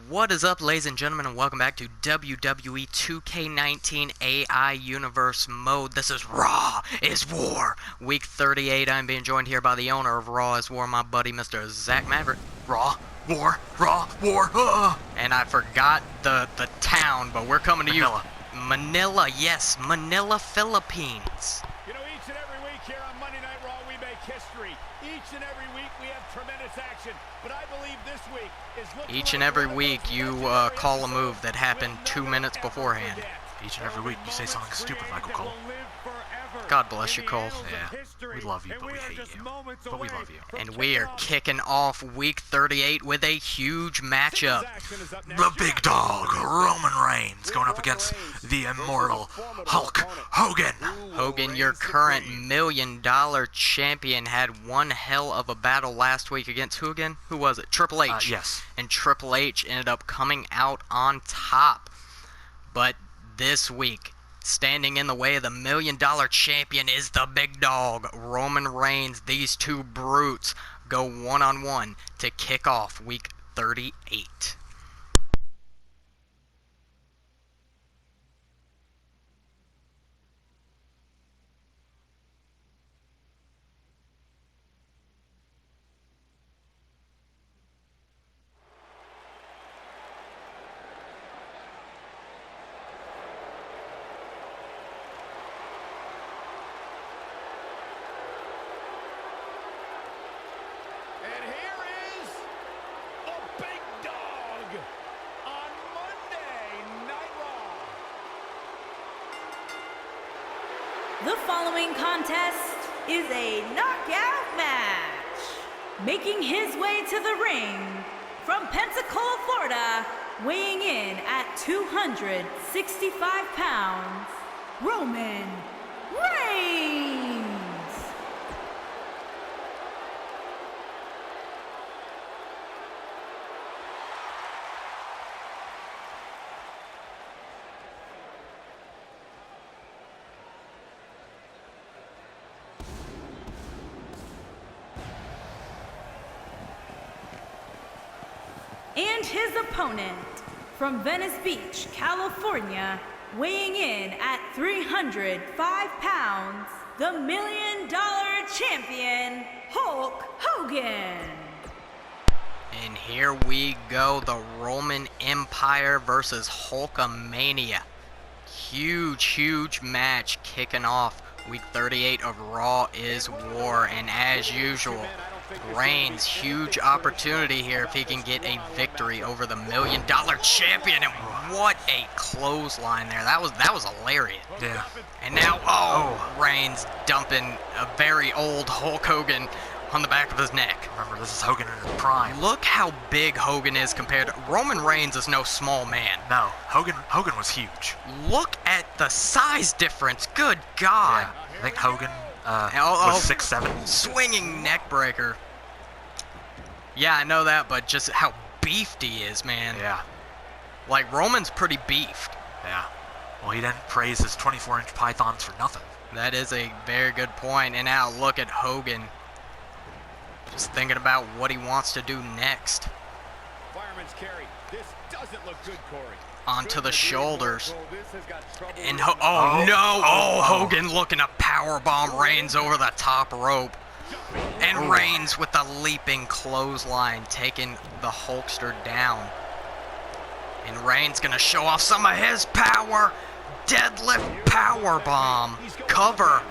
What is up, ladies and gentlemen, and welcome back to WWE 2K19 AI Universe Mode. This is Raw is War, Week 38. I'm being joined here by the owner of Raw is War, my buddy, Mr. Zach Maverick. Raw, War, and I forgot the town, but we're coming to Manila. you. Manila, yes, Manila, Philippines. You know, each and every week here on Monday Night Raw, we make history. Each and every week we have tremendous action, but I believe this week is looking Each and every week you call a move that happened 2 minutes beforehand. Each and every week you say something stupid, Michael Cole. God bless you, Cole. Yeah, we love you, but we hate you. But we love you. And we are kicking off Week 38 with a huge matchup. The big dog, Roman Reigns, going up against the immortal Hulk Hogan. Hogan, your current $1 million champion, had one hell of a battle last week against who again? Who was it? Triple H. Yes. And Triple H ended up coming out on top. But this week, standing in the way of the $1 million champion is the big dog, Roman Reigns. These two brutes go one-on-one to kick off Week 38. And here is the big dog on Monday Night Raw. The following contest is a knockout match. Making his way to the ring from Pensacola, Florida, weighing in at 265 pounds, Roman Reigns. And his opponent, from Venice Beach, California, weighing in at 305 pounds, the $1 million champion, Hulk Hogan. And here we go, the Roman Empire versus Hulkamania. Huge match kicking off Week 38 of Raw is War. And as usual, Reigns, huge opportunity here if he can get a victory over the $1 million champion. And what a clothesline there. That was hilarious. Yeah. And now, Reigns dumping a very old Hulk Hogan on the back of his neck. Remember, this is Hogan in his prime. Look how big Hogan is compared to Roman Reigns. Is no small man. No, Hogan was huge. Look at the size difference. Good God. Yeah, I think Hogan Oh, was 6'7". Swinging neck breaker. Yeah, I know that, but just how beefed he is, man. Yeah, Like, Roman's pretty beefed. yeah. Well, he didn't praise his 24-inch pythons for nothing. That is a very good point. And now look at Hogan. Just thinking about what he wants to do next. Fireman's carry. This doesn't look good, Corey. Onto the shoulders. This has got trouble. And Oh. no! Hogan looking to powerbomb Reigns over the top rope. And Reigns with the leaping clothesline, taking the Hulkster down. And Reigns gonna show off some of his power. Deadlift powerbomb. Cover.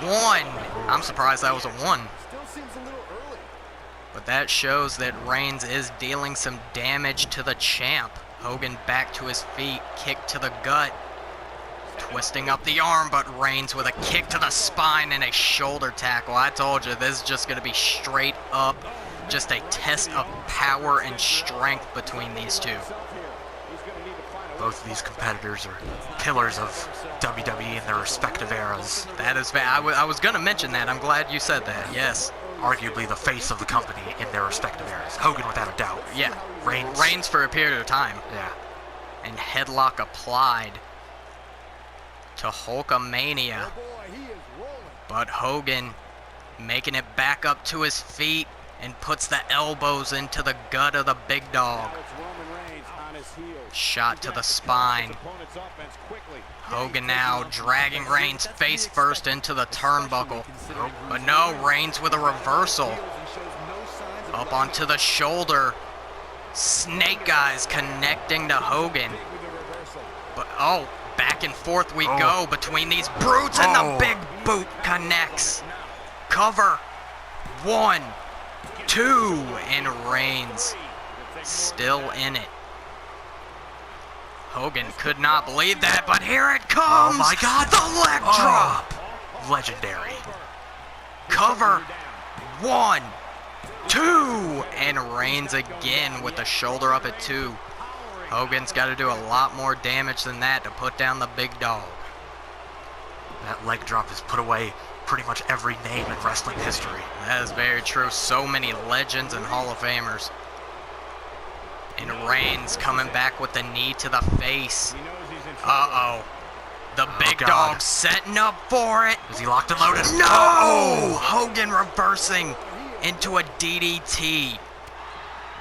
One. I'm surprised that was a one. Still seems a little early. But that shows that Reigns is dealing some damage to the champ. Hogan back to his feet, kick to the gut. Twisting up the arm, but Reigns with a kick to the spine and a shoulder tackle. I told you, this is just going to be straight up, just a test of power and strength between these two. Both of these competitors are pillars of WWE in their respective eras. That is, I was going to mention that. I'm glad you said that. Yes. Arguably the face of the company in their respective eras. Hogan without a doubt. Yeah. Reigns. Reigns for a period of time. Yeah. And headlock applied to Hulkamania. But Hogan making it back up to his feet and puts the elbows into the gut of the big dog. Shot to the spine. Hogan now dragging Reigns face first into the turnbuckle. But no, Reigns with a reversal. Up onto the shoulder. Snake Eyes connecting to Hogan. But oh, back and forth we go between these brutes, and the big boot connects. Cover. 1, 2, and Reigns still in it. Hogan could not believe that, but here it comes! Oh my God! The leg drop! Legendary. Cover. 1, 2, and Reigns again with the shoulder up at 2. Hogan's got to do a lot more damage than that to put down the big dog. That leg drop has put away pretty much every name in wrestling history. That is very true. So many legends and Hall of Famers. And Reigns coming back with the knee to the face. Uh-oh. The big dog setting up for it. Is he locked and loaded? No! Hogan reversing into a DDT.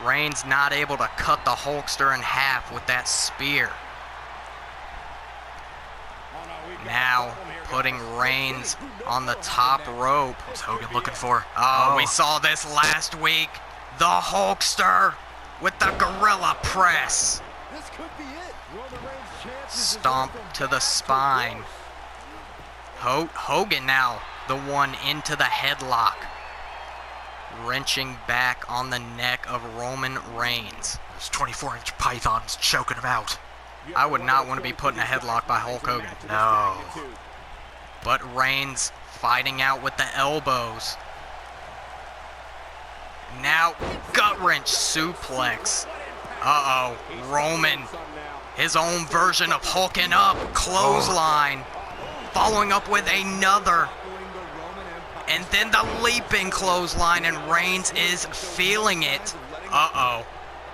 Reigns not able to cut the Hulkster in half with that spear. Now putting Reigns on the top rope. What's Hogan looking for? Oh, we saw this last week. The Hulkster with the gorilla press. Stomp to the spine. Hogan now the one into the headlock. Wrenching back on the neck of Roman Reigns. Those 24-inch pythons choking him out. I would not want to be put in a headlock by Hulk Hogan. No. But Reigns fighting out with the elbows. Now, gut wrench suplex. Uh-oh, Roman. His own version of hulking up. Clothesline. Following up with another. And then the leaping clothesline, and Reigns is feeling it. Uh-oh.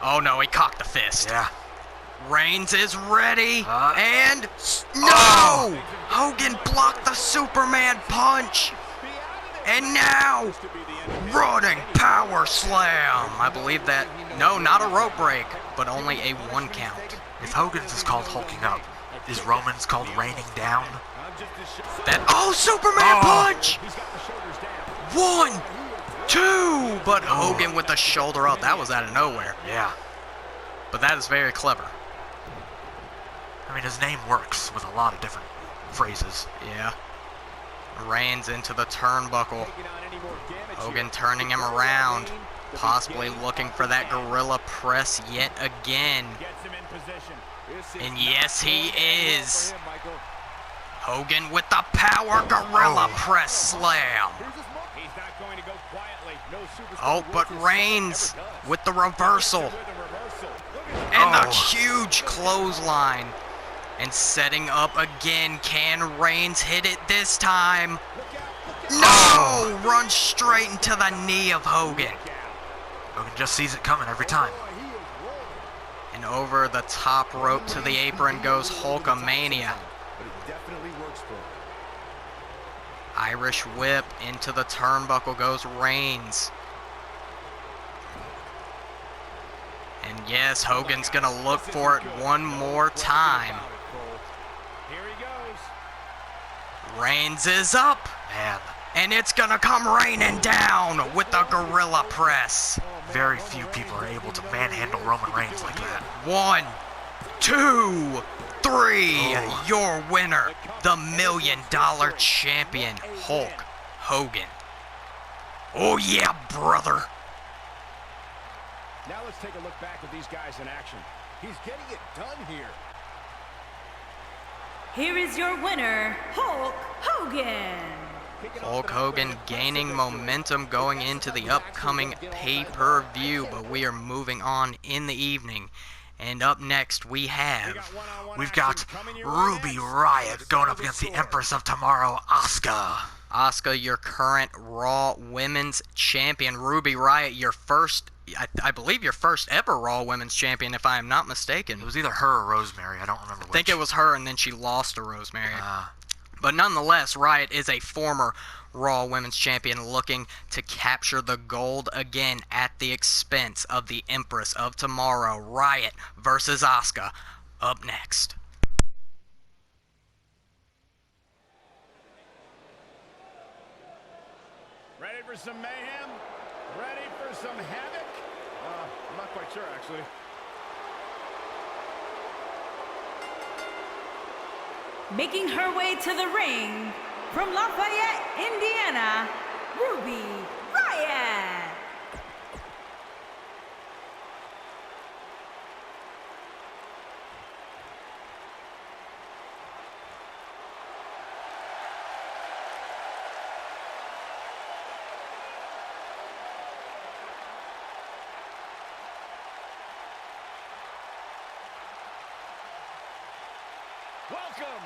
Oh no, he cocked the fist. Yeah. Reigns is ready, and no! Hogan blocked the Superman punch. And now, running power slam. I believe that, no, not a rope break, but only a 1 count. If Hogan's is called hulking up, is Roman's called raining down? Superman punch! 1, 2, but Hogan with the shoulder up. That was out of nowhere. Yeah. But that is very clever. I mean, his name works with a lot of different phrases. Yeah. Reigns into the turnbuckle. Hogan turning him around. Possibly looking for that gorilla press yet again. And yes, he is. Hogan with the power gorilla press slam. Oh, but Reigns with the reversal. And the huge clothesline. And setting up again. Can Reigns hit it this time? No! Run straight into the knee of Hogan. Hogan just sees it coming every time. And over the top rope to the apron goes Hulkamania. Irish whip into the turnbuckle goes Reigns. And yes, Hogan's gonna look for it one more time. Reigns is up. Man. And it's gonna come raining down with the gorilla press. Very few people are able to manhandle Roman Reigns like that. 1, 2, 3. Your winner, the $1 Million Champion, Hulk Hogan. Oh yeah, brother. Now let's take a look back at these guys in action. He's getting it done here. Here is your winner, Hulk Hogan. Hulk Hogan gaining momentum going into the upcoming pay-per-view, but we are moving on in the evening. And up next we've got Ruby Riott going up against the Empress of Tomorrow, Asuka. Asuka, your current Raw Women's Champion. Ruby Riott, your first, I believe your first ever Raw Women's Champion, if I am not mistaken. It was either her or Rosemary. I don't remember which. I think it was her, and then she lost to Rosemary. But nonetheless, Riot is a former Raw Women's Champion looking to capture the gold again at the expense of the Empress of Tomorrow. Riot versus Asuka up next. Ready for some mayhem? Ready for some havoc? I'm not quite sure, actually. Making her way to the ring from Lafayette, Indiana, Ruby Riott. Welcome,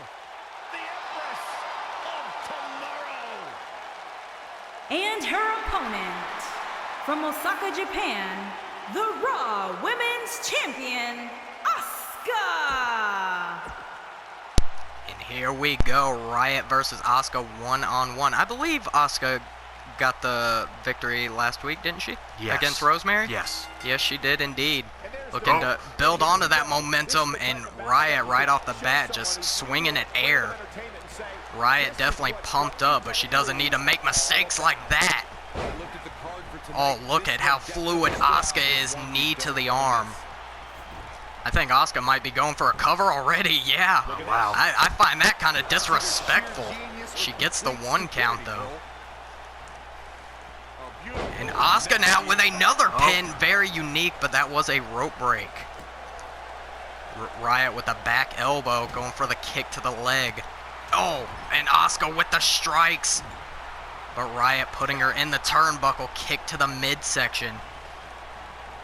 the Empress of Tomorrow. And her opponent from Osaka, Japan, the Raw Women's Champion, Asuka. And here we go, Riot versus Asuka one-on-one. I believe Asuka got the victory last week, didn't she? Yes. Against Rosemary? Yes. Yes, she did indeed. Looking to build onto that momentum, and Riot right off the bat just swinging at air. Riot definitely pumped up, but she doesn't need to make mistakes like that. Oh, look at how fluid Asuka is, knee to the arm. I think Asuka might be going for a cover already, yeah. Oh, wow. I find that kind of disrespectful. She gets the 1 count, though. And Asuka now with another pin, very unique, but that was a rope break. Riot with the back elbow, going for the kick to the leg. Oh, and Asuka with the strikes. But Riot putting her in the turnbuckle, kick to the midsection.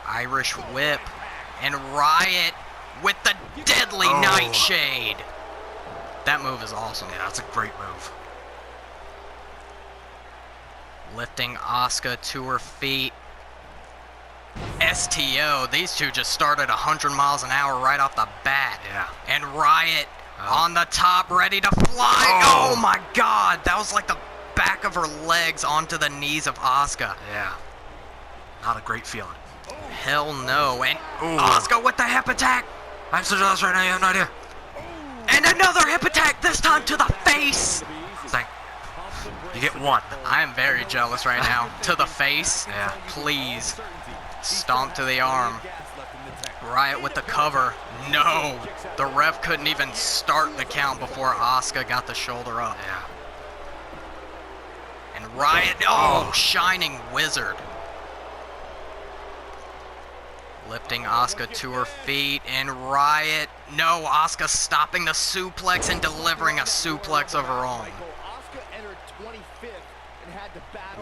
Irish whip. And Riot with the deadly nightshade. That move is awesome. Yeah, that's a great move. Lifting Asuka to her feet. STO. These two just started 100 miles an hour right off the bat. Yeah. And Riot on the top, ready to fly. Oh my God. That was like the back of her legs onto the knees of Asuka. Yeah. Not a great feeling. Hell no. And Asuka with the hip attack. I'm so jealous right now, you have no idea. And another hip attack, this time to the face. Thank you. Get 1. I am very jealous right now. To the face. Yeah. Please. Stomp to the arm. Riot with the cover. No. The ref couldn't even start the count before Asuka got the shoulder up. Yeah. And Riot, shining wizard. Lifting Asuka to her feet, and Riot, no, Asuka stopping the suplex and delivering a suplex of her own.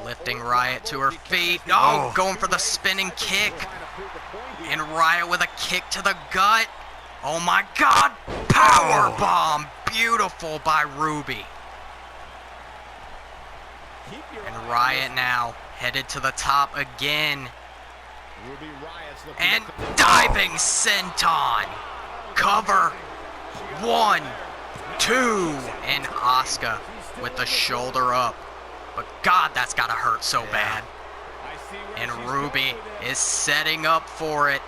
Lifting Riot to her feet, going for the spinning kick. And Riot with a kick to the gut. Oh my God, power bomb, beautiful by Ruby. And Riot now headed to the top again. And diving senton. Cover. 1, 2. And Asuka with the shoulder up. But God, that's gotta hurt so bad. And Ruby is setting up for it.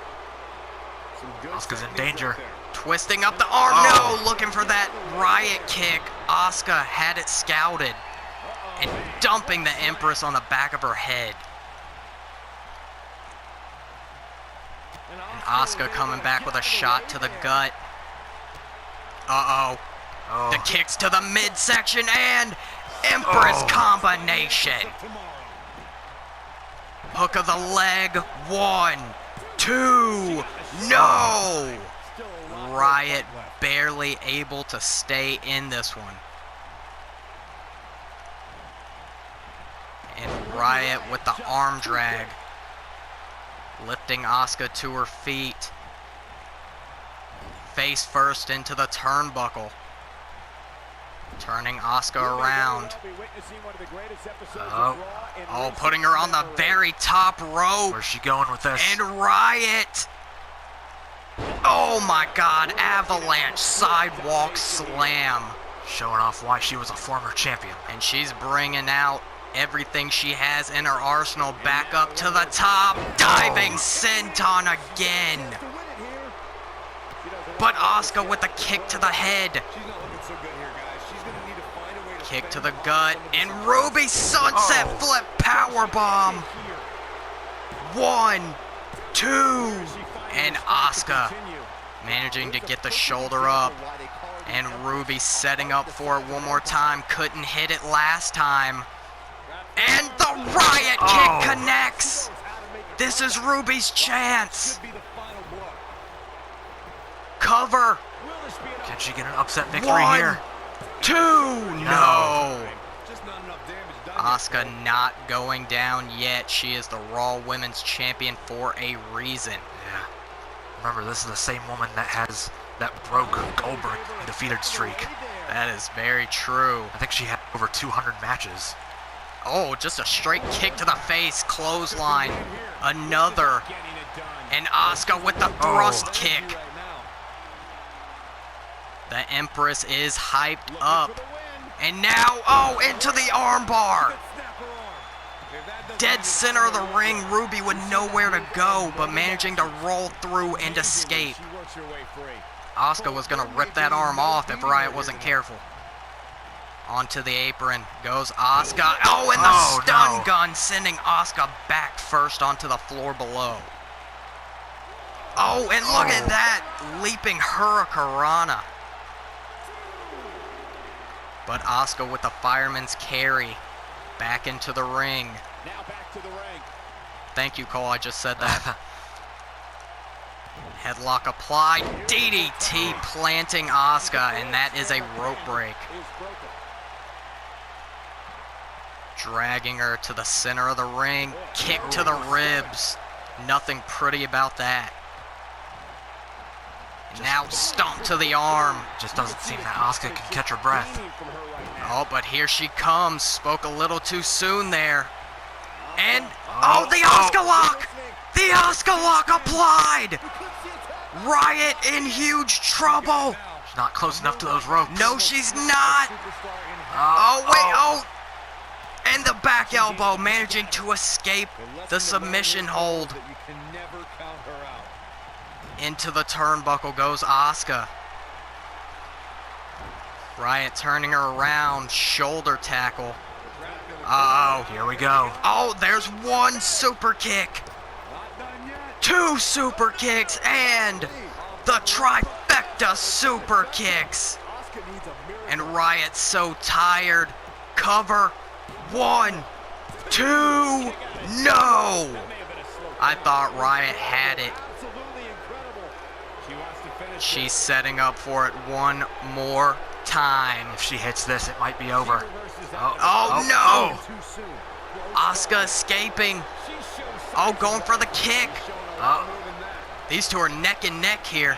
Asuka's in danger. Twisting up the arm. No, looking for that Riot kick. Asuka had it scouted. And dumping the Empress on the back of her head. And Asuka coming back with a shot to the gut. The kicks to the midsection and Empress combination. Hook of the leg. 1, 2. No! Riot barely able to stay in this one. And Riot with the arm drag. Lifting Asuka to her feet. Face first into the turnbuckle. Turning Asuka around. Putting her on the very top rope. Where's she going with this? And Riot. Oh my God, avalanche sidewalk slam. Showing off why she was a former champion. And she's bringing out everything she has in her arsenal. Back up to the top. Diving senton again. But Asuka with a kick to the head. Kick to the gut. And Ruby sunset flip powerbomb. 1, 2. And Asuka managing to get the shoulder up. And Ruby setting up for it one more time. Couldn't hit it last time. And the Riot Kick connects. This is Ruby's chance. Cover. Can she get an upset victory here? 1, 2. No. Asuka not going down yet. She is the Raw Women's Champion for a reason. Yeah. Remember, this is the same woman that broke Goldberg's undefeated streak. That is very true. I think she had over 200 matches. Oh, just a straight kick to the face, clothesline. Another. And Asuka with the thrust kick. The Empress is hyped up. And now, into the armbar. Dead center of the ring, Ruby with nowhere to go, but managing to roll through and escape. Asuka was going to rip that arm off if Riot wasn't careful. Onto the apron goes Asuka. Oh, and the stun gun sending Asuka back first onto the floor below. Oh, and look at that. Leaping Hurricanrana. But Asuka with the fireman's carry back into the ring. Now back to the ring. Thank you, Cole. I just said that. Headlock applied. DDT planting Asuka, and that is a rope break. Dragging her to the center of the ring. Kick to the ribs. Nothing pretty about that. Now stomp to the arm. Just doesn't seem that Asuka can catch her breath. Oh, but here she comes. Spoke a little too soon there. And, the Asuka lock! The Asuka lock applied! Riot in huge trouble. She's not close enough to those ropes. No, she's not. And the back elbow managing to escape the submission hold. Into the turnbuckle goes Asuka. Riot turning her around. Shoulder tackle. Here we go. Oh, there's one super kick. 2 super kicks and the trifecta super kicks. And Riot's so tired. Cover. 1, 2. No. I thought Riot had it. She's setting up for it one more time. If she hits this, it might be over. No! Asuka escaping. Going for the kick. These two are neck and neck here.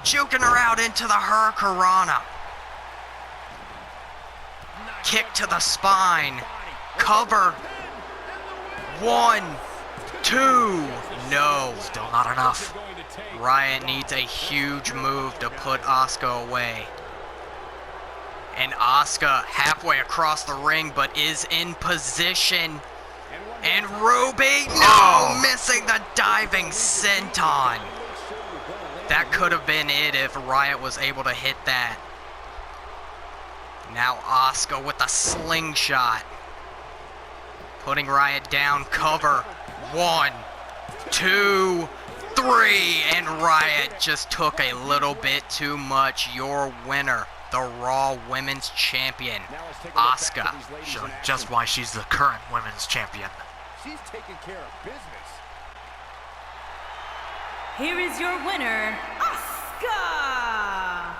Juking her out into the Hurricanrana. Kick to the spine. Cover. 1, 2. No. Still not enough. Riot needs a huge move to put Asuka away. And Asuka halfway across the ring, but is in position. And Ruby, missing the diving senton. That could have been it if Riot was able to hit that. Now Asuka with a slingshot. Putting Riot down, cover. 1, 2, 3, and Riot just took a little bit too much. Your winner, the Raw Women's Champion, Asuka. Showing just why she's the current Women's Champion. She's taking care of business. Here is your winner, Asuka!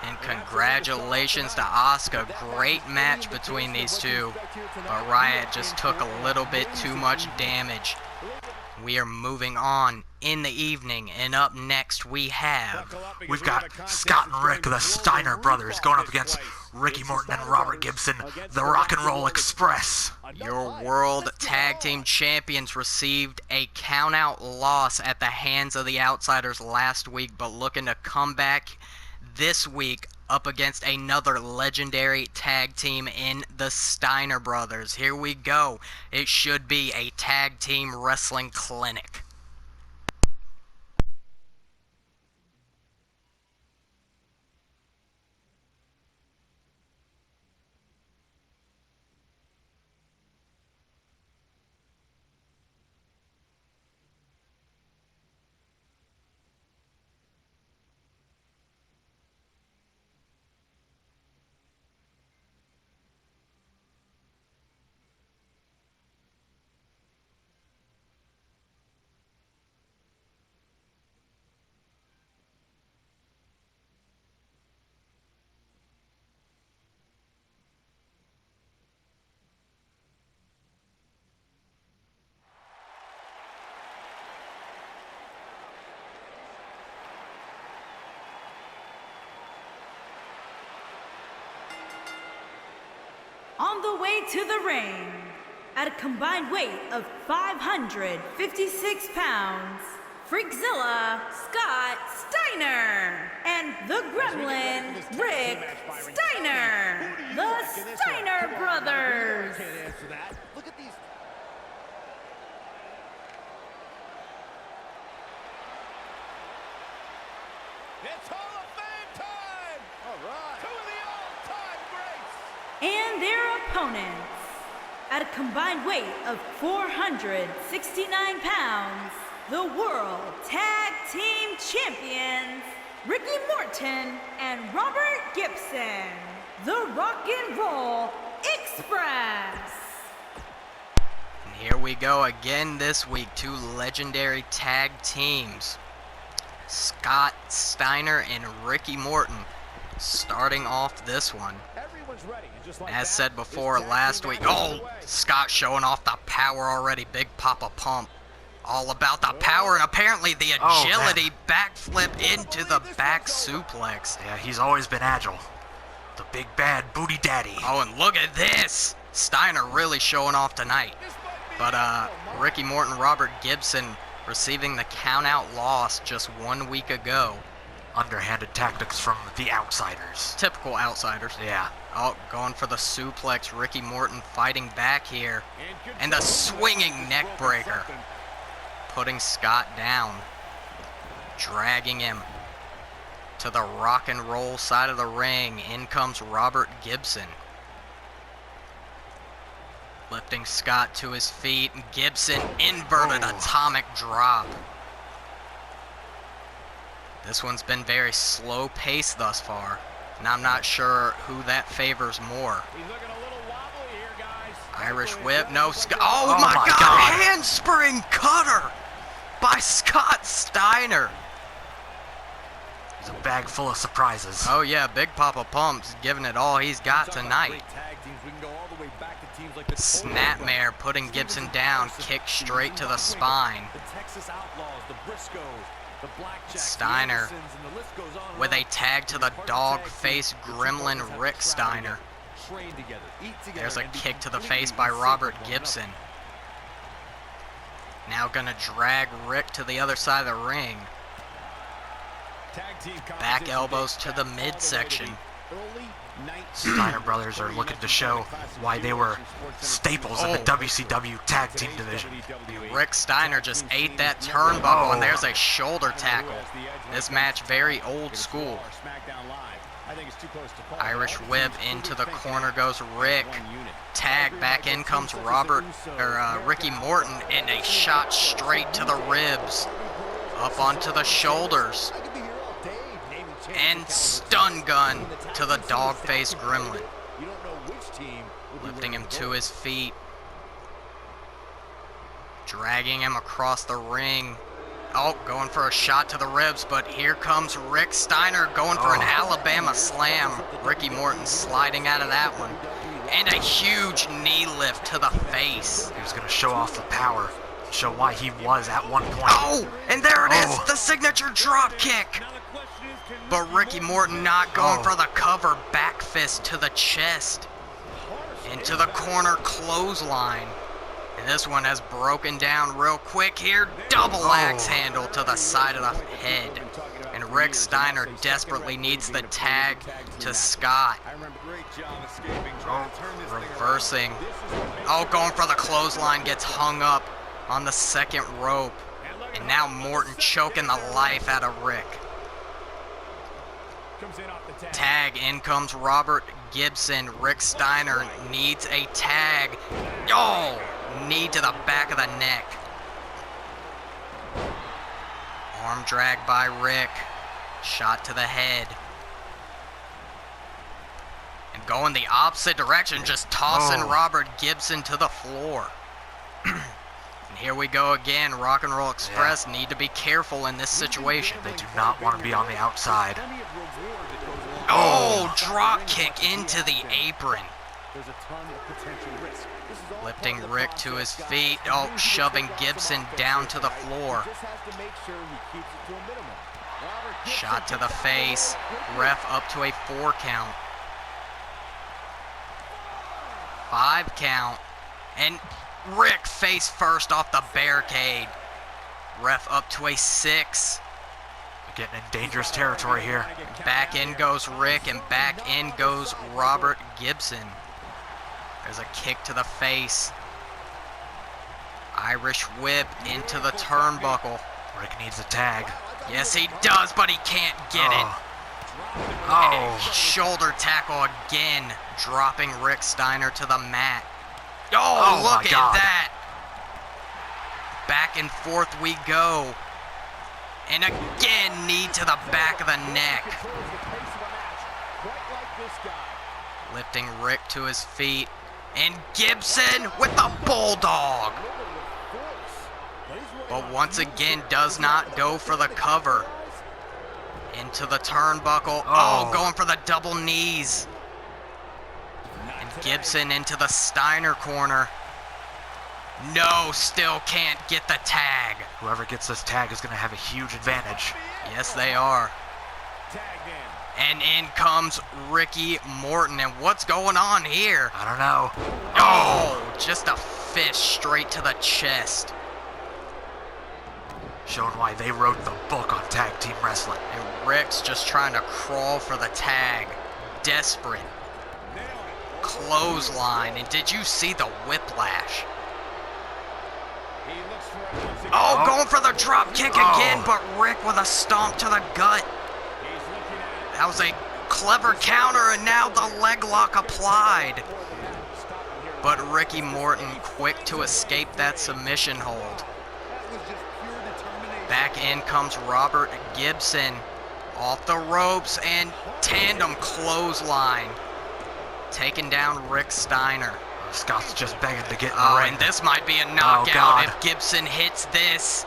And congratulations to Asuka. Great match between these two. But Riot just took a little bit too much damage. We are moving on in the evening, and up next we've got Scott and Rick, the Steiner brothers, going up against Ricky Morton and Robert Gibson, the Rock and Roll Express. Your World Tag Team Champions received a count-out loss at the hands of the Outsiders last week, but looking to come back this week up against another legendary tag team in the Steiner Brothers. Here we go. It should be a tag team wrestling clinic. On the way to the ring, at a combined weight of 556 pounds, Freakzilla Scott Steiner and the Gremlin Rick Steiner, the Steiner Brothers. Look at these. It's Hall of Fame time! All right. Two of the all-time greats. And their opponents, at a combined weight of 469 pounds, the World Tag Team Champions, Ricky Morton and Robert Gibson, the Rock and Roll Express. And here we go again this week. Two legendary tag teams. Scott Steiner and Ricky Morton starting off this one. Everyone's ready. And just like As that, said before this tag last team week, match is oh, underway. Scott showing off the power already. Big Papa Pump. All about the power and apparently the Oh, agility. Backflip into the back suplex. Yeah, he's always been agile. The big bad booty daddy. Oh, and look at this. Steiner really showing off tonight. This might be But it. Ricky Morton, Robert Gibson receiving the count-out loss just 1 week ago. Underhanded tactics from the outsiders. Typical outsiders. Yeah. Oh, going for the suplex. Ricky Morton fighting back here. In And the control. swinging neck breaker. Something. Putting Scott down. Dragging him to the rock and roll side of the ring. In comes Robert Gibson. Lifting Scott to his feet. Gibson inverted Oh. atomic drop. This one's been very slow paced thus far. And I'm not sure who that favors more. He's looking a little wobbly here, guys. Irish whip, no Scott. Oh, Oh my my God. God. Handspring cutter by Scott Steiner. He's a bag full of surprises. Oh yeah, Big Papa Pump's giving it all he's got tonight. Snapmare putting Gibson down, kick straight to the spine. Steiner with a tag to the dog face gremlin Rick Steiner. There's a kick to the face by Robert Gibson. Now gonna drag Rick to the other side of the ring. Back elbows to the midsection. Steiner Brothers are looking to show why they were staples in the WCW tag team division. Rick Steiner just ate that turnbuckle, Oh. and there's a shoulder tackle. This match very old school. Irish whip into the corner goes Rick. Tag back in comes Ricky Morton, and a shot straight to the ribs, up onto the shoulders, and stun gun to the dog face gremlin, lifting him to his feet, dragging him across the ring. Oh, going for a shot to the ribs, but here comes Rick Steiner going for an Alabama slam. Ricky Morton sliding out of that one. And a huge knee lift to the face. He was going to show off the power, show why he was at one point. Oh, and there it is, Oh. the signature drop kick. But Ricky Morton not going for the cover, back fist to the chest. Into the corner clothesline. And this one has broken down real quick here. Double axe handle to the side of the head. And Rick Steiner desperately needs the tag to Scott. Reversing. Oh, going for the clothesline, gets hung up on the second rope. And now Morton choking the life out of Rick. Tag, in comes Robert Gibson. Rick Steiner needs a tag. Oh, knee to the back of the neck. Arm drag by Rick. Shot to the head. And going the opposite direction, just tossing Robert Gibson to the floor. And here we go again. Rock and Roll Express need to be careful in this situation. They do not want to be on the outside. Oh, drop kick into the apron. Lifting Rick to his feet. Oh, shoving Gibson down to the floor. Shot to the face. Ref up to a 4 count. 5 count. And Rick face first off the barricade. Ref up to a 6. We're getting in dangerous territory here. Back in goes Rick, and back in goes Robert Gibson. There's a kick to the face. Irish whip into the turnbuckle. Rick needs a tag. Yes, he does, but he can't get it. Oh. Shoulder tackle again, dropping Rick Steiner to the mat. Oh, look at that. Back and forth we go. And again, knee to the back of the neck. Lifting Rick to his feet. And Gibson with the bulldog. But once again, does not go for the cover. Into the turnbuckle. Oh, going for the double knees. And Gibson into the Steiner corner. No, still can't get the tag. Whoever gets this tag is going to have a huge advantage. Yes, they are. And in comes Ricky Morton. And what's going on here? I don't know. Oh, just a fist straight to the chest. Showing why they wrote the book on tag team wrestling. And Rick's just trying to crawl for the tag. Desperate. Clothesline. And did you see the whiplash? Oh, going for the drop kick again, but Rick with a stomp to the gut. That was a clever counter, and now the leg lock applied. But Ricky Morton quick to escape that submission hold. Back in comes Robert Gibson. Off the ropes and tandem clothesline. Taking down Rick Steiner. Scott's just begging to get in the ring. And this might be a knockout if Gibson hits this.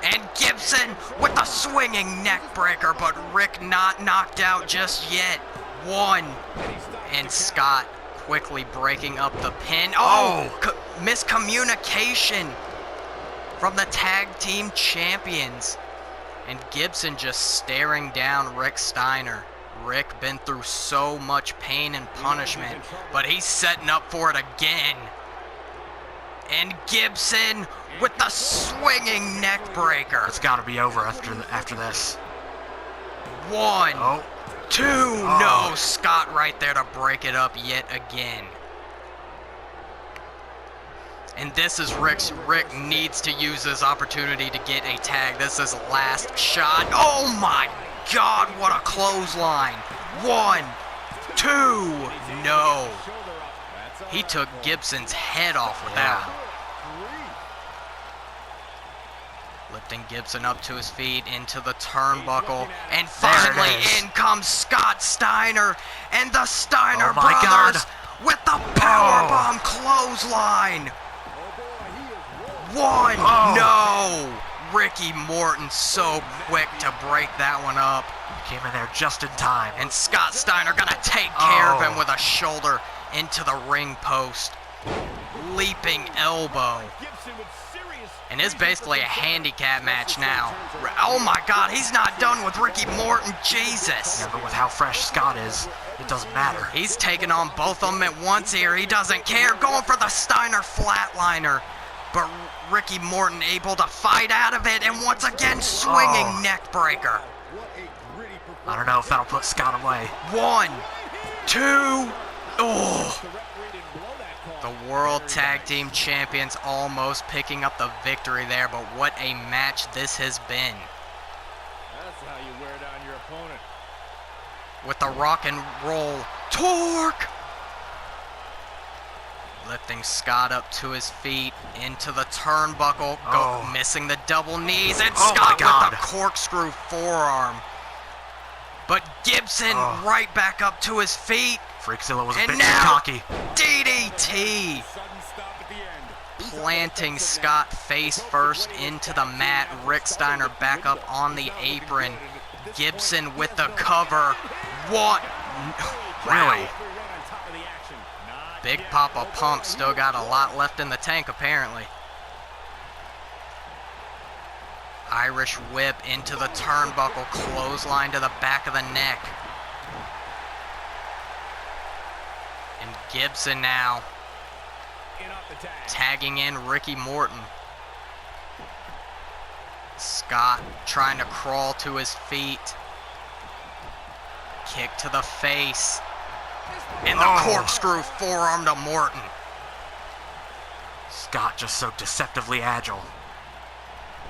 And Gibson with the swinging neck breaker, but Rick not knocked out just yet. 1. And Scott quickly breaking up the pin. Miscommunication from the tag team champions. And Gibson just staring down Rick Steiner. Rick been through so much pain and punishment, but he's setting up for it again. And Gibson with the swinging neck breaker. It's got to be over after this. 1, 2, no, Scott right there to break it up yet again. And this is Rick needs to use this opportunity to get a tag. This is last shot. Oh my God, what a clothesline. 1, 2, no. He took Gibson's head off with that one. Lifting Gibson up to his feet into the turnbuckle. And finally in comes Scott Steiner and the Steiner brothers with the powerbomb clothesline. 1, no. Ricky Morton so quick to break that one up. Came in there just in time. And Scott Steiner gonna take care of him with a shoulder into the ring post. Leaping elbow. And it's basically a handicap match now. Oh my God, he's not done with Ricky Morton, Jesus. Yeah, but with how fresh Scott is, it doesn't matter. He's taking on both of them at once here. He doesn't care, going for the Steiner flatliner. But Ricky Morton able to fight out of it, and once again swinging neck breaker. I don't know if that'll put Scott away. 1, 2, oh! The World Tag Team Champions almost picking up the victory there, but what a match this has been. That's how you wear down your opponent. With the rock and roll torque. Lifting Scott up to his feet, into the turnbuckle, missing the double knees, and Scott with the corkscrew forearm. But Gibson right back up to his feet. Freakzilla was a bit too now cocky. DDT. Planting Scott face first into the mat. Rick Steiner back up on the apron. Gibson with the cover. What? Really? Big Papa Pump still got a lot left in the tank, apparently. Irish whip into the turnbuckle, clothesline to the back of the neck. And Gibson now tagging in Ricky Morton. Scott trying to crawl to his feet. Kick to the face. And the corkscrew forearm to Morton. Scott just so deceptively agile.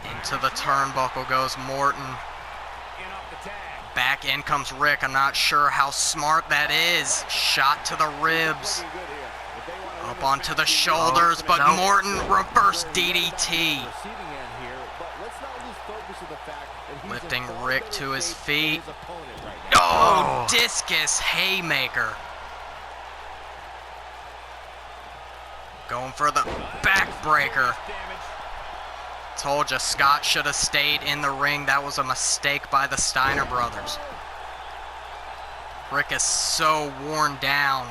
Into the turnbuckle goes Morton. Back in comes Rick. I'm not sure how smart that is. Shot to the ribs. Up onto the shoulders, but Morton reverse DDT. Lifting Rick to his feet. Oh, discus haymaker. Going for the backbreaker. Told you, Scott should have stayed in the ring. That was a mistake by the Steiner brothers. Rick is so worn down.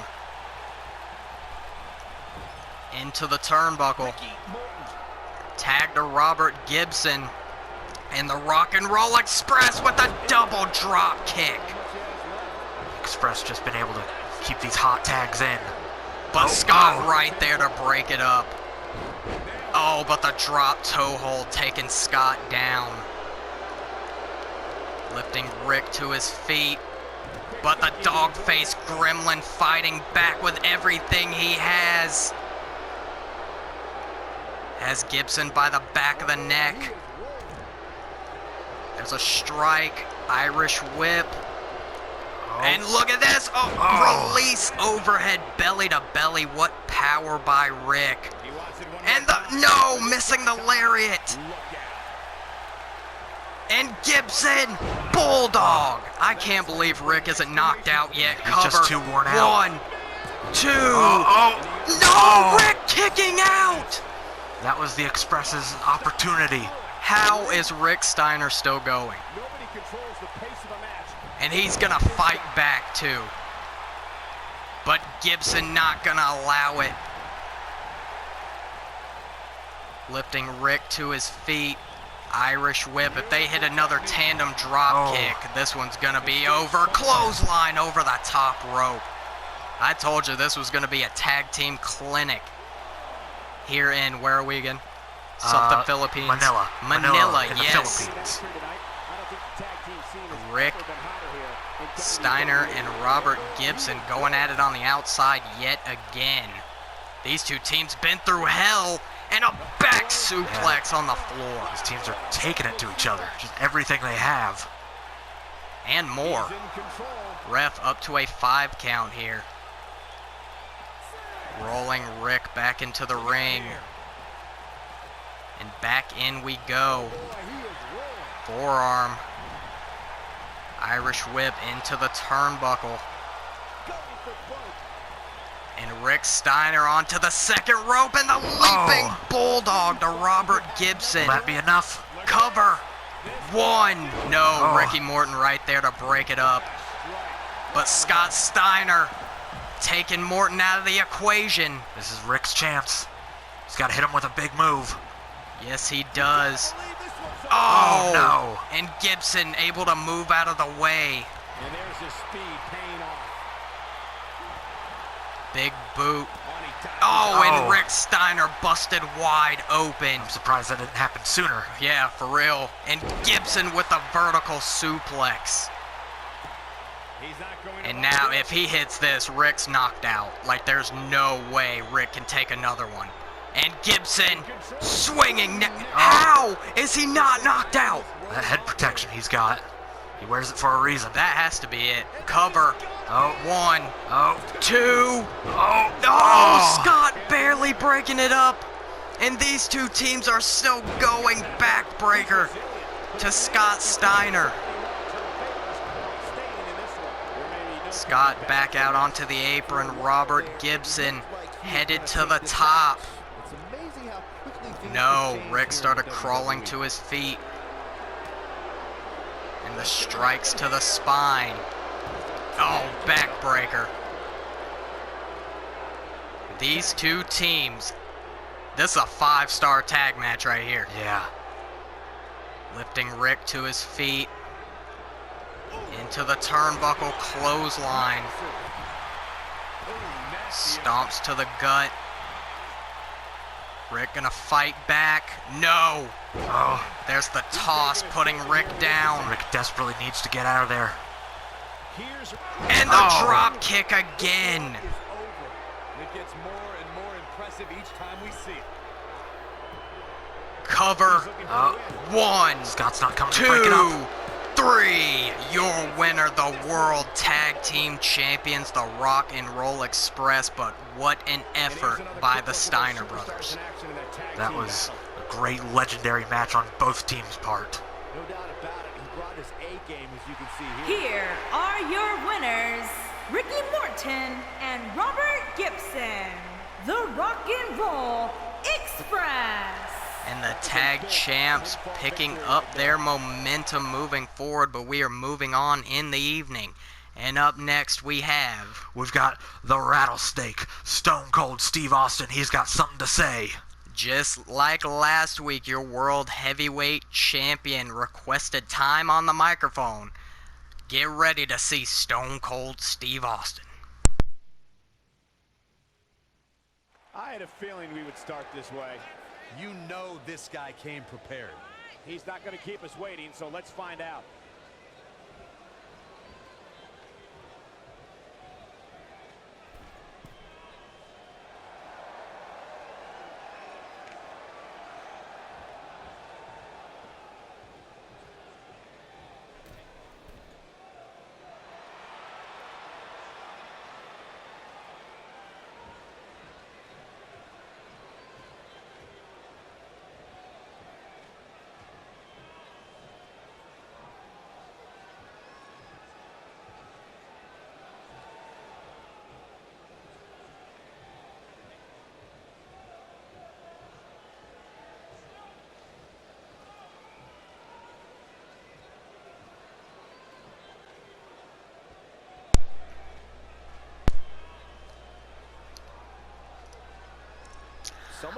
Into the turnbuckle. Tag to Robert Gibson. And the Rock and Roll Express with a double drop kick. Express just been able to keep these hot tags in. But Scott right there to break it up. Oh, but the drop toe hold taking Scott down. Lifting Rick to his feet. But the dog-faced gremlin fighting back with everything he has. Has Gibson by the back of the neck. There's a strike. Irish whip. And look at this. Release overhead belly to belly. What power by Rick. And missing the lariat. And Gibson, bulldog. I can't believe Rick isn't knocked out yet. He's just too worn out. 1, 2. Rick kicking out. That was the Express's opportunity. How is Rick Steiner still going? And he's gonna fight back too. But Gibson not gonna allow it. Lifting Rick to his feet. Irish whip. If they hit another tandem drop kick, this one's gonna be over. Clothesline over the top rope. I told you this was gonna be a tag team clinic. Here in, where are we again? Something Philippines. Manila, in yes. the Philippines. Rick Steiner and Robert Gibson going at it on the outside yet again. These two teams been through hell, and a back suplex on the floor. These teams are taking it to each other, just everything they have. And more. Ref up to a 5 count here. Rolling Rick back into the ring. And back in we go. Forearm. Irish whip into the turnbuckle. And Rick Steiner onto the second rope, and the leaping bulldog to Robert Gibson. Will that be enough? Cover. 1. No, Ricky Morton right there to break it up. But Scott Steiner taking Morton out of the equation. This is Rick's chance. He's got to hit him with a big move. Yes, he does. Oh, no. And Gibson able to move out of the way. And there's his speed paying off. Big boot. And Rick Steiner busted wide open. I'm surprised that didn't happen sooner. Yeah, for real. And Gibson with a vertical suplex. And now if he hits this, Rick's knocked out. Like, there's no way Rick can take another one. And Gibson swinging. How is he not knocked out? That head protection he's got. He wears it for a reason. That has to be it. Cover. Oh. 1. Oh. 2. Oh. Oh, Scott barely breaking it up. And these two teams are still going backbreaker to Scott Steiner. Scott back out onto the apron. Robert Gibson headed to the top. No, Rick started crawling to his feet. And the strikes to the spine. Oh, backbreaker. These two teams, this is a 5-star tag match right here. Yeah. Lifting Rick to his feet. Into the turnbuckle clothesline. Stomps to the gut. Rick gonna fight back. No! Oh. There's the toss, putting Rick down. Rick desperately needs to get out of there. And the drop kick again. It gets more and more impressive each time we see it. Cover. 1. Scott's not coming 2. to break it up. 3. Your winner, the World Tag Team Champions, the Rock and Roll Express. But what an effort by the Steiner brothers. That was a great legendary match on both teams' part. No doubt about it. He brought his A game, as you can see here. Here are your winners, Ricky Morton and Robert Gibson, the Rock and Roll Express. And the tag champs picking up their momentum moving forward, but we are moving on in the evening. And up next we've got the Rattlesnake, Stone Cold Steve Austin. He's got something to say. Just like last week, your World Heavyweight Champion requested time on the microphone. Get ready to see Stone Cold Steve Austin. I had a feeling we would start this way. You know this guy came prepared. He's not going to keep us waiting, so let's find out.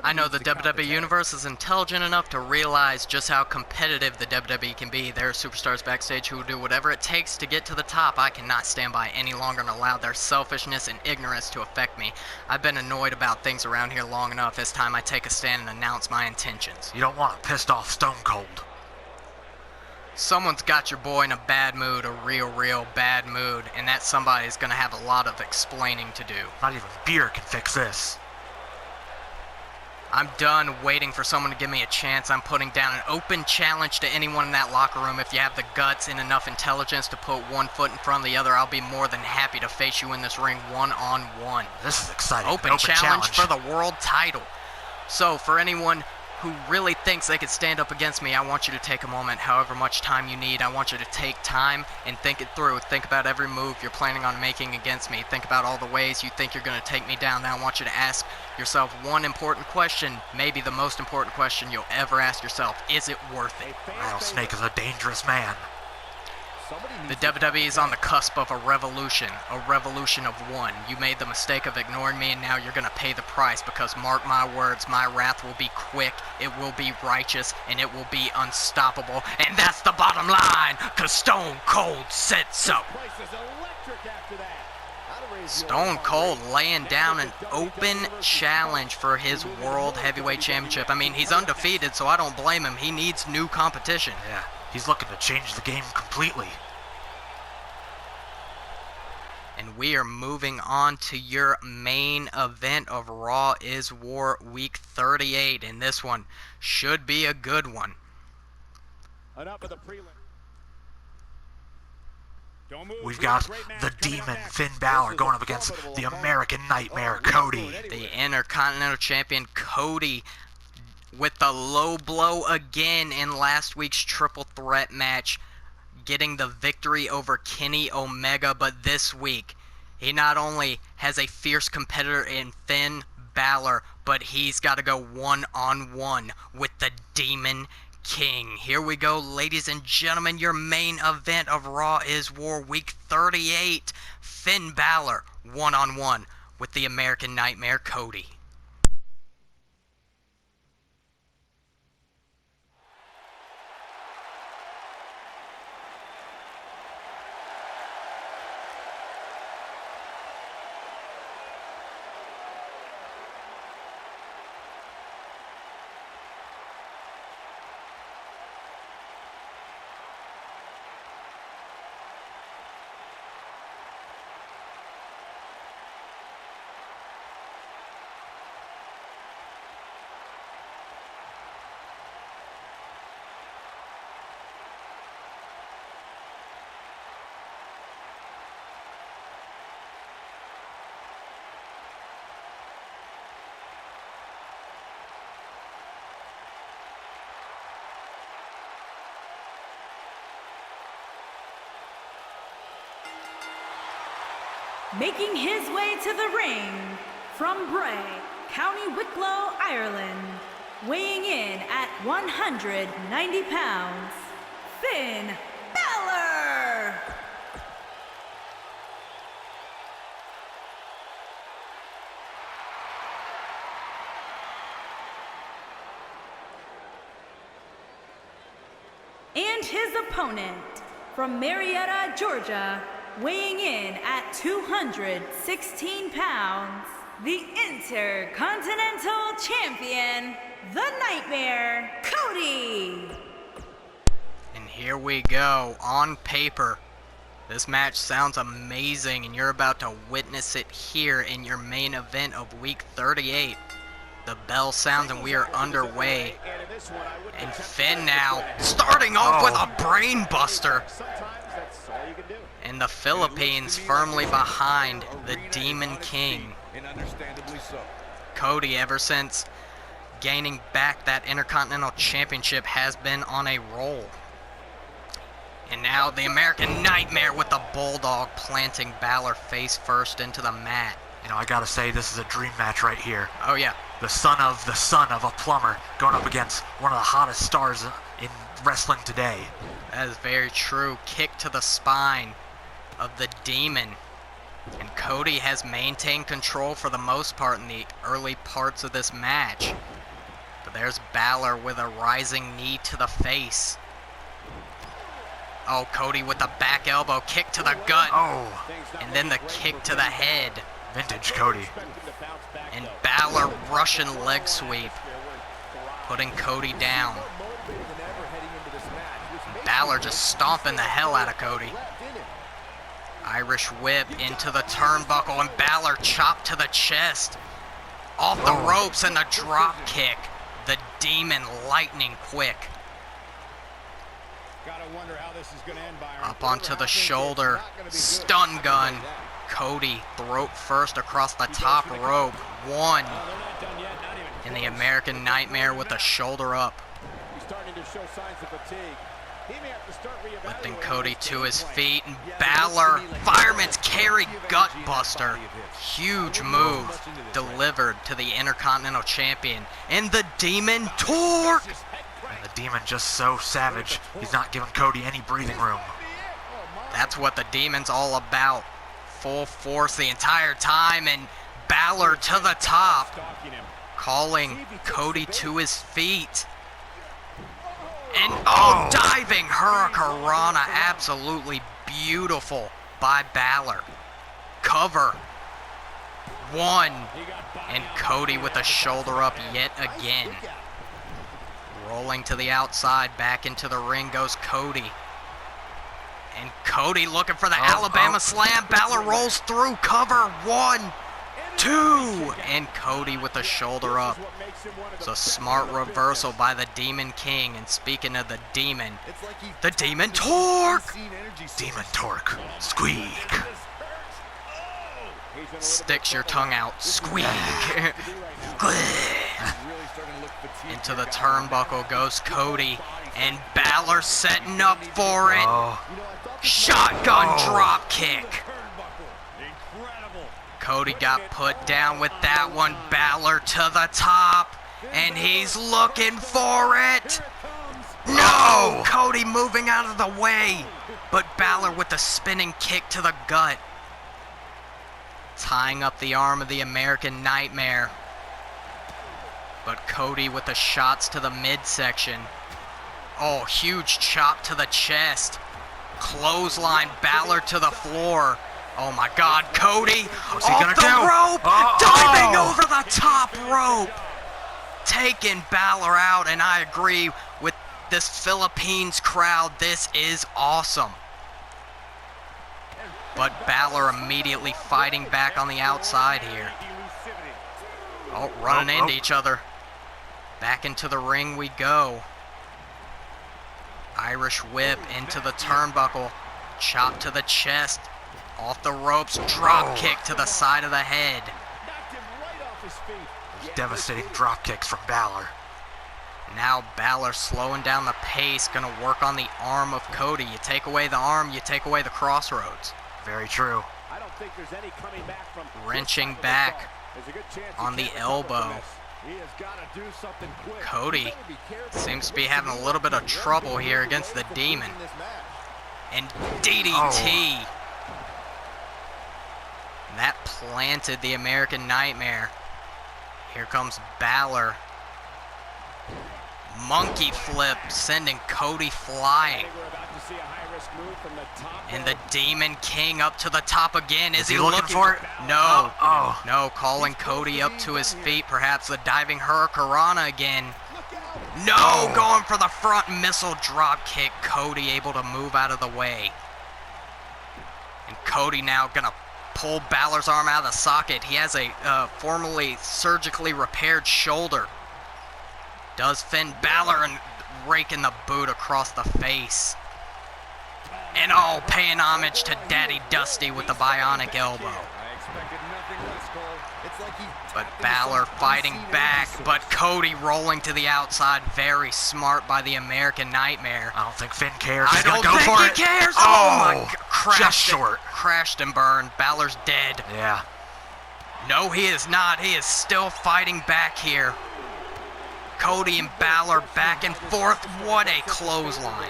I know the WWE Universe is intelligent enough to realize just how competitive the WWE can be. There are superstars backstage who will do whatever it takes to get to the top. I cannot stand by any longer and allow their selfishness and ignorance to affect me. I've been annoyed about things around here long enough. It's time I take a stand and announce my intentions. You don't want a pissed off Stone Cold. Someone's got your boy in a bad mood, a real bad mood, and that somebody's gonna have a lot of explaining to do. Not even beer can fix this. I'm done waiting for someone to give me a chance. I'm putting down an open challenge to anyone in that locker room. If you have the guts and enough intelligence to put one foot in front of the other, I'll be more than happy to face you in this ring one-on-one. This is exciting. Open challenge for the world title. So, for anyone who really thinks they could stand up against me, I want you to take a moment, however much time you need. I want you to take time and think it through. Think about every move you're planning on making against me. Think about all the ways you think you're going to take me down. Then I want you to ask yourself one important question, maybe the most important question you'll ever ask yourself. Is it worth it? Rattlesnake is a dangerous man. The WWE is on the cusp of a revolution of one. You made the mistake of ignoring me, and now you're going to pay the price, because mark my words, my wrath will be quick, it will be righteous, and it will be unstoppable. And that's the bottom line, because Stone Cold said so. Stone Cold laying down an open challenge for his World Heavyweight Championship. I mean, he's undefeated, so I don't blame him. He needs new competition. Yeah, he's looking to change the game completely. we are moving on to your main event of Raw is War Week 38, and this one should be a good one. Enough of the prelim. We've got the Demon Finn Balor going up against the American Nightmare Cody. The Intercontinental Champion Cody with the low blow again in last week's triple threat match, getting the victory over Kenny Omega. But this week, he not only has a fierce competitor in Finn Balor, but he's got to go one-on-one with the Demon King. Here we go, ladies and gentlemen, your main event of Raw is War Week 38. Finn Balor one-on-one with the American Nightmare Cody. Making his way to the ring from Bray, County Wicklow, Ireland, weighing in at 190 pounds, Finn Balor! And his opponent from Marietta, Georgia, weighing in at 216 pounds, the Intercontinental Champion, the Nightmare, Cody! And here we go, on paper. This match sounds amazing, and you're about to witness it here in your main event of Week 38. The bell sounds and we are underway. And Finn now starting off with a brain buster. And the Philippines firmly behind the Demon King. Cody, ever since gaining back that Intercontinental Championship, has been on a roll. And now the American Nightmare with the Bulldog planting Balor face first into the mat. You know, I gotta say, this is a dream match right here. Oh yeah. The son of a plumber going up against one of the hottest stars in wrestling today. That is very true. Kick to the spine of the Demon. And Cody has maintained control for the most part in the early parts of this match. But there's Balor with a rising knee to the face. Oh, Cody with the back elbow, kick to the gut. Oh. And then the kick to the head. Vintage Cody. And Balor Russian leg sweep, putting Cody down. Balor just stomping the hell out of Cody. Irish whip into the turnbuckle, and Balor chopped to the chest. Off the ropes and the drop kick. The Demon lightning quick. Up onto the shoulder, stun gun. Cody throat first across the top rope. One. And the American Nightmare with the shoulder up. Lifting Cody to his feet, and Balor, fireman's carry gut buster. Huge move delivered to the Intercontinental Champion. And the Demon torque. And the Demon just so savage, he's not giving Cody any breathing room. That's what the Demon's all about. Full force the entire time, and Balor to the top, calling Cody to his feet. And diving Hurricanrana, absolutely beautiful by Balor. Cover. One. And Cody with the shoulder up yet again. Rolling to the outside, back into the ring goes Cody. And Cody looking for the Alabama slam. Balor rolls through. Cover. 1, 2. And Cody with the shoulder up. It's a smart reversal by the Demon King. And speaking of the Demon Torque. Demon Torque. Squeak. Sticks your tongue out. Squeak. Into the turnbuckle goes Cody. And Balor setting up for it. Shotgun drop kick. Cody got put down with that one. Balor to the top. And he's looking for it. No! Cody moving out of the way. But Balor with the spinning kick to the gut. Tying up the arm of the American Nightmare. But Cody with the shots to the midsection. Oh, huge chop to the chest. Clothesline, Balor to the floor. Oh my God, Cody What's he gonna off the do? rope, diving over the top rope. Taking Balor out, and I agree with this Philippines crowd. This is awesome. But Balor immediately fighting back on the outside here. Oh, running into each other. Back into the ring we go. Irish whip into the turnbuckle. Chop to the chest. Off the ropes. Drop kick to the side of the head. Devastating drop kicks from Balor. Now Balor slowing down the pace. Gonna work on the arm of Cody. You take away the arm, you take away the crossroads. Very true. I don't think there's any coming back from Wrenching back on the elbow. He has got to do something quick. Cody seems to be having a little bit of trouble here against the Demon. And DDT. That planted the American Nightmare. Here comes Balor. Monkey flip, sending Cody flying. And the Demon King up to the top again. Is he looking for it? No. No, calling Cody up to his feet. Perhaps the diving Hurricanrana again. No, going for the front missile drop kick. Cody able to move out of the way. And Cody now gonna pull Balor's arm out of the socket. He has a formerly surgically repaired shoulder. Does Finn Balor and raking the boot across the face. And all paying homage to Daddy Dusty with the bionic elbow. But Balor fighting back, but Cody rolling to the outside. Very smart by the American Nightmare. I don't think Finn cares. I He's gonna don't go for think it. he cares. Oh my God. Just short. Crashed and burned. Balor's dead. Yeah. No, he is not. He is still fighting back here. Cody and Balor back and forth. What a clothesline.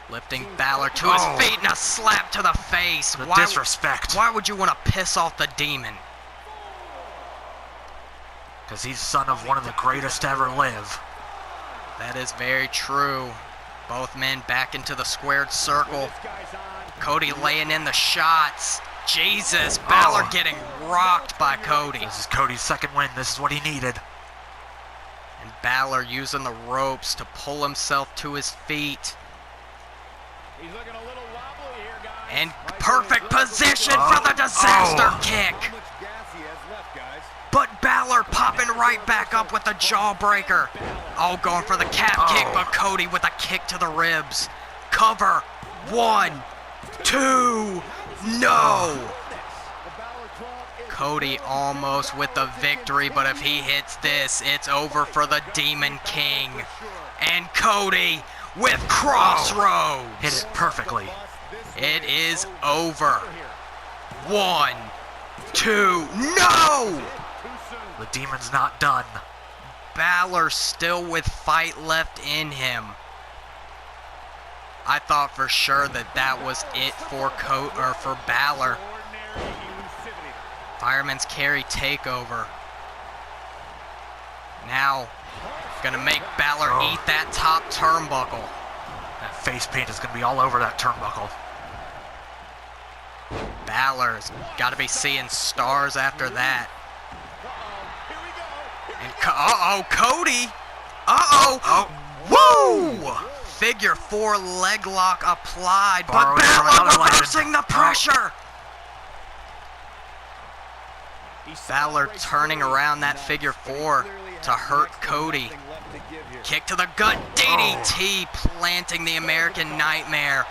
Lifting Balor to his feet and a slap to the face. The disrespect. Why would you want to piss off the Demon? Because he's son of one of the greatest to ever live. That is very true. Both men back into the squared circle. Cody laying in the shots. Jesus, Balor getting rocked by Cody. This is Cody's second win. This is what he needed. And Balor using the ropes to pull himself to his feet. He's looking a little wobbly here, guys. And perfect position for the disaster kick. How much gas he has left, guys. But Balor popping right back up with a jawbreaker. Oh, going for the calf kick, but Cody with a kick to the ribs. Cover. 1, 2. No. Cody almost with the victory, but if he hits this, it's over for the Demon King. And Cody with crossroads. Hit it perfectly. It is over. 1, 2. No! The Demon's not done. Balor still with fight left in him. I thought for sure that was it for Balor. Fireman's carry takeover. Now, gonna make Balor eat that top turnbuckle. That face paint is gonna be all over that turnbuckle. Balor's gotta be seeing stars after that. And Cody. Woo! Figure 4 leg lock applied, but Borrowing from Balor another legend. reversing the pressure. Balor turning around that figure 4 to hurt Cody. Kick to the gut, DDT planting the American Nightmare.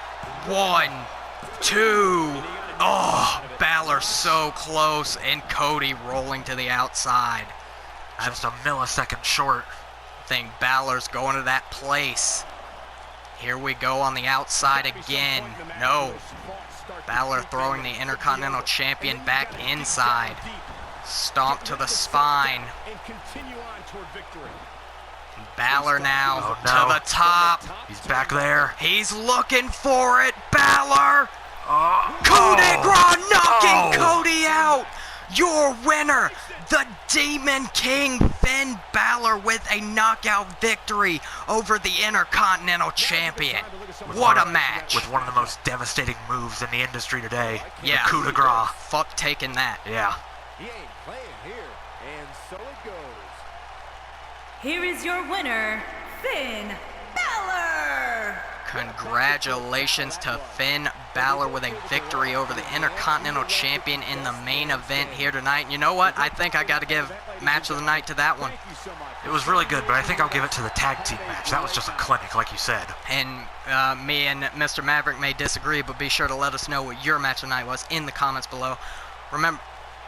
1, 2. Oh, Balor so close, and Cody rolling to the outside. Just a millisecond short. I think Balor's going to that place. Here we go on the outside again. No. Balor throwing the Intercontinental Champion back inside. Stomp to the spine. Balor now to the top. He's back there. He's looking for it. Balor. Coup de grace, knocking Cody out. Your winner, the Demon King Finn Balor, with a knockout victory over the Intercontinental Champion. What a match. With one of the most devastating moves in the industry today. Yeah. The coup de grace. Fuck taking that. Yeah. He ain't playing here, and so it goes. Here is your winner, Finn Balor. Congratulations to Finn Balor with a victory over the Intercontinental Champion in the main event here tonight. And you know what? I think I got to give match of the night to that one. It was really good, but I think I'll give it to the tag team match. That was just a clinic, like you said. And me and Mr. Maverick may disagree, but be sure to let us know what your match of the night was in the comments below. Remember,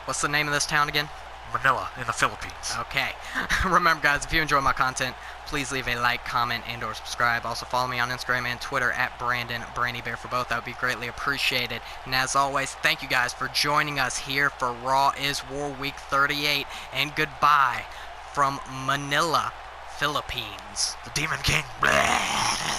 what's the name of this town again? Manila in the Philippines. Okay. Remember, guys, if you enjoy my content, please leave a like, comment, and or subscribe. Also, follow me on Instagram and Twitter at BrandonBrandyBear for both. That would be greatly appreciated. And as always, thank you guys for joining us here for Raw is War Week 38. And goodbye from Manila, Philippines. The Demon King. Blah.